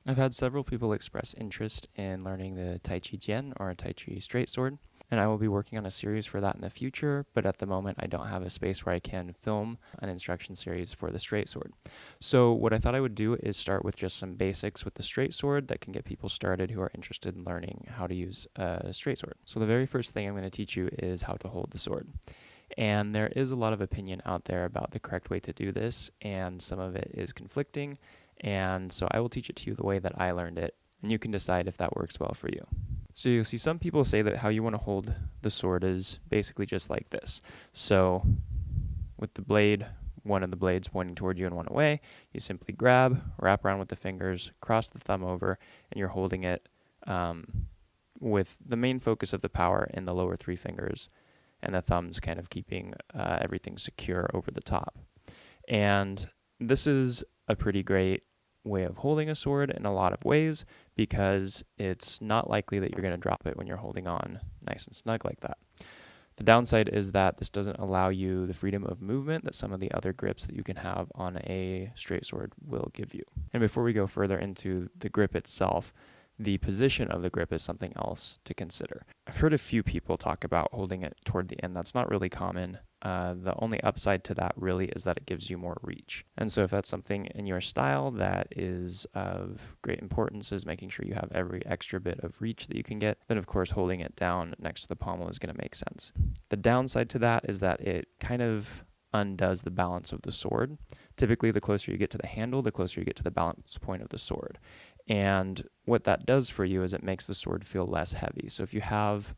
I've had several people express interest in learning the Taijijian or Tai Chi straight sword, and I will be working on a series for that in the future, but at the moment I don't have a space where I can film an instruction series for the straight sword. So what I thought I would do is start with just some basics with the straight sword that can get people started who are interested in learning how to use a straight sword. So the very first thing I'm going to teach you is how to hold the sword. And there is a lot of opinion out there about the correct way to do this, and some of it is conflicting. And so I will teach it to you the way that I learned it, and you can decide if that works well for you. So you'll see some people say that how you want to hold the sword is basically just like this. So with the blade, one of the blades pointing toward you and one away, you simply grab, wrap around with the fingers, cross the thumb over, and you're holding it with the main focus of the power in the lower three fingers, and the thumbs kind of keeping everything secure over the top. And this is a pretty great way of holding a sword in a lot of ways, because it's not likely that you're going to drop it when you're holding on nice and snug like that. The downside is that this doesn't allow you the freedom of movement that some of the other grips that you can have on a straight sword will give you. And before we go further into the grip itself, the position of the grip is something else to consider. I've heard a few people talk about holding it toward the end. That's not really common. The only upside to that really is that it gives you more reach. And so if that's something in your style that is of great importance, is making sure you have every extra bit of reach that you can get, then of course holding it down next to the pommel is going to make sense. The downside to that is that it kind of undoes the balance of the sword. Typically, the closer you get to the handle, the closer you get to the balance point of the sword. And what that does for you is it makes the sword feel less heavy. So if you have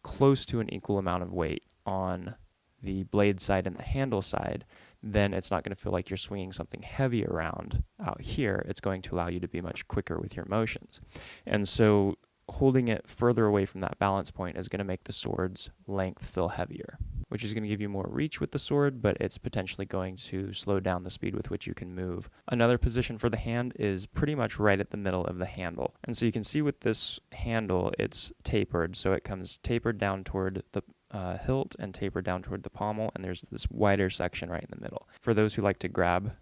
close to an equal amount of weight on the blade side and the handle side, then it's not going to feel like you're swinging something heavy around out here. It's going to allow you to be much quicker with your motions. And so holding it further away from that balance point is going to make the sword's length feel heavier, which is going to give you more reach with the sword, but it's potentially going to slow down the speed with which you can move. Another position for the hand is pretty much right at the middle of the handle. And so you can see with this handle, it's tapered. So it comes tapered down toward the hilt and tapered down toward the pommel, and there's this wider section right in the middle. For those who like to grab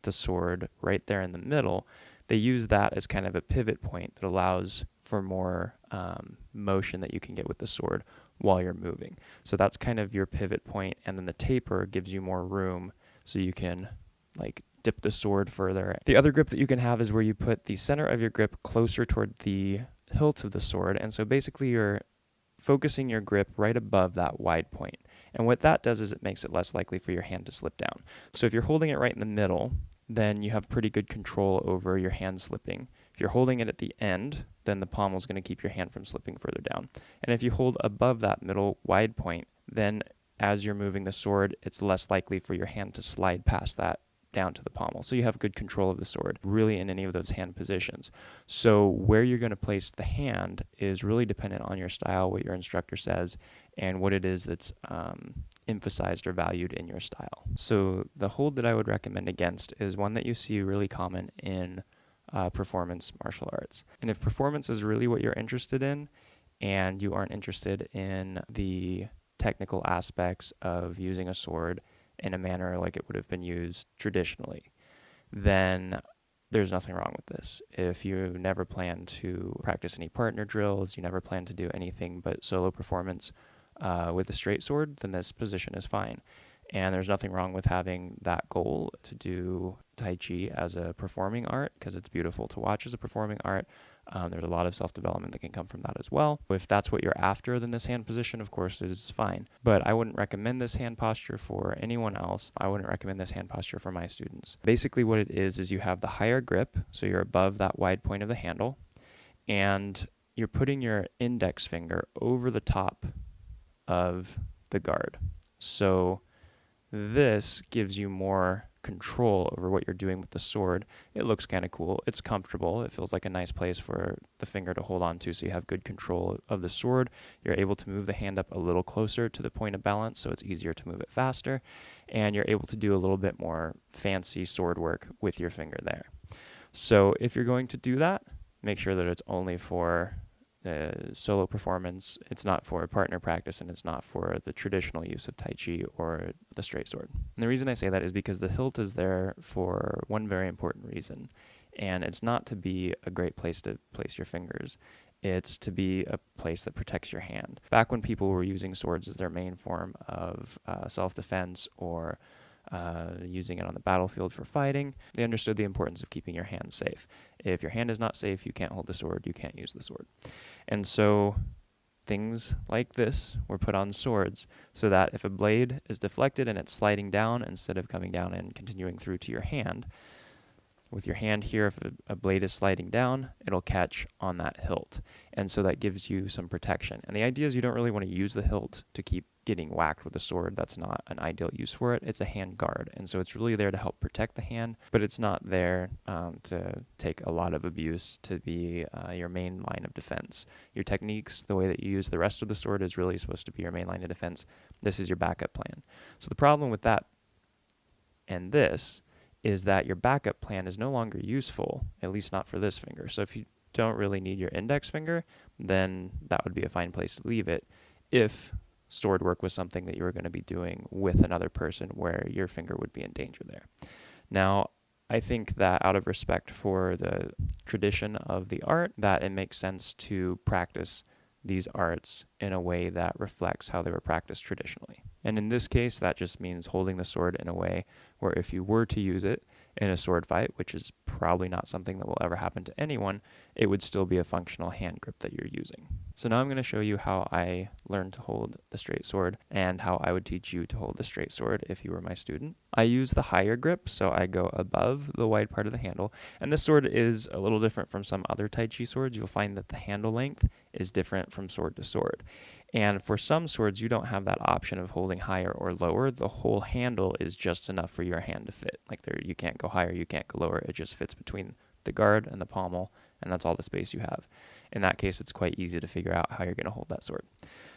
the sword right there in the middle, they use that as kind of a pivot point that allows for more motion that you can get with the sword while you're moving. So that's kind of your pivot point, and then the taper gives you more room so you can like dip the sword further. The other grip that you can have is where you put the center of your grip closer toward the hilt of the sword, and so basically you're focusing your grip right above that wide point. And what that does is it makes it less likely for your hand to slip down. So if you're holding it right in the middle, then you have pretty good control over your hand slipping. If you're holding it at the end, then the pommel is going to keep your hand from slipping further down. And if you hold above that middle wide point, then as you're moving the sword, it's less likely for your hand to slide past that down to the pommel. So you have good control of the sword, really in any of those hand positions. So where you're going to place the hand is really dependent on your style, what your instructor says, and what it is that's emphasized or valued in your style. So the hold that I would recommend against is one that you see really common in performance martial arts. And if performance is really what you're interested in, and you aren't interested in the technical aspects of using a sword in a manner like it would have been used traditionally, then there's nothing wrong with this. If you never plan to practice any partner drills, you never plan to do anything but solo performance with a straight sword, then this position is fine. And there's nothing wrong with having that goal to do Tai Chi as a performing art, because it's beautiful to watch as a performing art. There's a lot of self-development that can come from that as well. If that's what you're after, then this hand position, of course, is fine. But I wouldn't recommend this hand posture for anyone else. I wouldn't recommend this hand posture for my students. Basically what it is you have the higher grip, so you're above that wide point of the handle, and you're putting your index finger over the top of the guard. So this gives you more control over what you're doing with the sword. It looks kind of cool. It's comfortable. It feels like a nice place for the finger to hold on to, so you have good control of the sword. You're able to move the hand up a little closer to the point of balance, so it's easier to move it faster, and you're able to do a little bit more fancy sword work with your finger there. So if you're going to do that, make sure that it's only for solo performance. It's not for partner practice, and it's not for the traditional use of Tai Chi or the straight sword. And the reason I say that is because the hilt is there for one very important reason, And it's not to be a great place to place your fingers. It's to be a place that protects your hand. Back when people were using swords as their main form of self-defense or using it on the battlefield for fighting, they understood the importance of keeping your hand safe. If your hand is not safe, you can't hold the sword, you can't use the sword. And so things like this were put on swords so that if a blade is deflected and it's sliding down instead of coming down and continuing through to your hand, with your hand here, if a blade is sliding down, it'll catch on that hilt. And so that gives you some protection. And the idea is you don't really want to use the hilt to keep getting whacked with a sword. That's not an ideal use for it. It's a hand guard. And so it's really there to help protect the hand, but it's not there to take a lot of abuse, to be your main line of defense. Your techniques, the way that you use the rest of the sword, is really supposed to be your main line of defense. This is your backup plan. So the problem with that and this is that your backup plan is no longer useful, at least not for this finger. So if you don't really need your index finger, then that would be a fine place to leave it if sword work was something that you were going to be doing with another person where your finger would be in danger there. Now, I think that out of respect for the tradition of the art, that it makes sense to practice these arts in a way that reflects how they were practiced traditionally. And in this case, that just means holding the sword in a way where if you were to use it in a sword fight, which is probably not something that will ever happen to anyone, it would still be a functional hand grip that you're using. So now I'm going to show you how I learned to hold the straight sword and how I would teach you to hold the straight sword if you were my student. I use the higher grip, so I go above the wide part of the handle. And this sword is a little different from some other Tai Chi swords. You'll find that the handle length is different from sword to sword. And for some swords, you don't have that option of holding higher or lower. The whole handle is just enough for your hand to fit. Like you can't go higher, you can't go lower. It just fits between the guard and the pommel, and that's all the space you have. In that case, it's quite easy to figure out how you're going to hold that sword.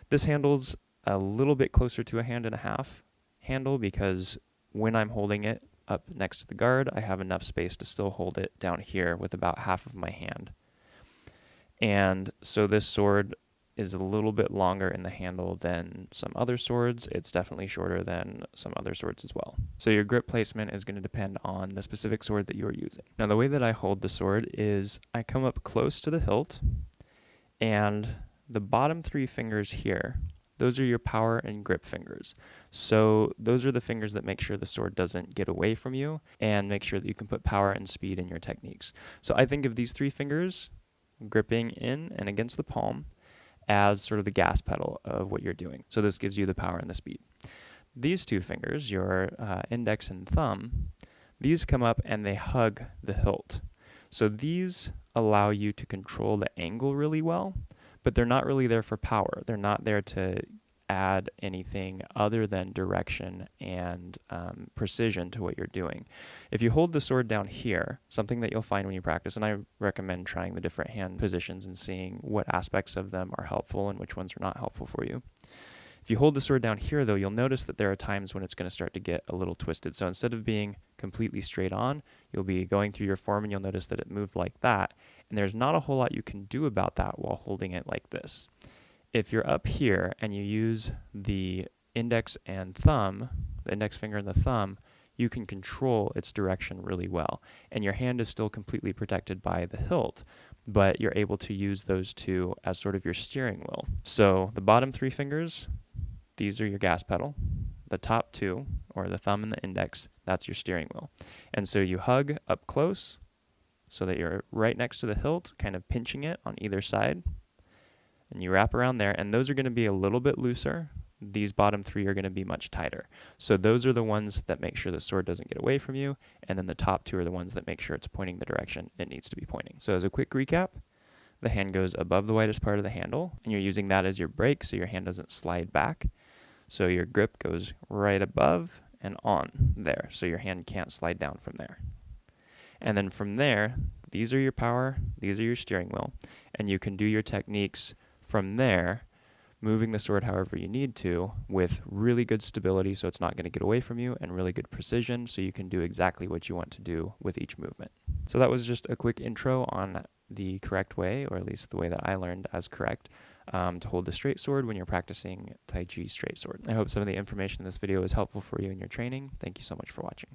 This handle's a little bit closer to a hand and a half handle because when I'm holding it up next to the guard, I have enough space to still hold it down here with about half of my hand. And so this sword is a little bit longer in the handle than some other swords. It's definitely shorter than some other swords as well. So your grip placement is going to depend on the specific sword that you are using. Now the way that I hold the sword is I come up close to the hilt, and the bottom three fingers here, those are your power and grip fingers. So those are the fingers that make sure the sword doesn't get away from you and make sure that you can put power and speed in your techniques. So I think of these three fingers gripping in and against the palm as sort of the gas pedal of what you're doing. So this gives you the power and the speed. These two fingers, your index and thumb, these come up and they hug the hilt. So these allow you to control the angle really well, but they're not really there for power. They're not there to add anything other than direction and precision to what you're doing. If you hold the sword down here, something that you'll find when you practice, and I recommend trying the different hand positions and seeing what aspects of them are helpful and which ones are not helpful for you. If you hold the sword down here, though, you'll notice that there are times when it's going to start to get a little twisted. So instead of being completely straight on, you'll be going through your form and you'll notice that it moved like that. And there's not a whole lot you can do about that while holding it like this. If you're up here and you use the index and thumb, the index finger and the thumb, you can control its direction really well. And your hand is still completely protected by the hilt, but you're able to use those two as sort of your steering wheel. So the bottom three fingers, these are your gas pedal. The top two, or the thumb and the index, that's your steering wheel. And so you hug up close so that you're right next to the hilt, kind of pinching it on either side. And you wrap around there, and those are going to be a little bit looser. These bottom three are going to be much tighter. So those are the ones that make sure the sword doesn't get away from you, and then the top two are the ones that make sure it's pointing the direction it needs to be pointing. So as a quick recap, the hand goes above the widest part of the handle, and you're using that as your brake so your hand doesn't slide back. So your grip goes right above and on there, so your hand can't slide down from there. And then from there, these are your power, these are your steering wheel, and you can do your techniques from there, moving the sword however you need to with really good stability so it's not going to get away from you, and really good precision so you can do exactly what you want to do with each movement. So that was just a quick intro on the correct way, or at least the way that I learned as correct, to hold the straight sword when you're practicing Tai Chi straight sword. I hope some of the information in this video is helpful for you in your training. Thank you so much for watching.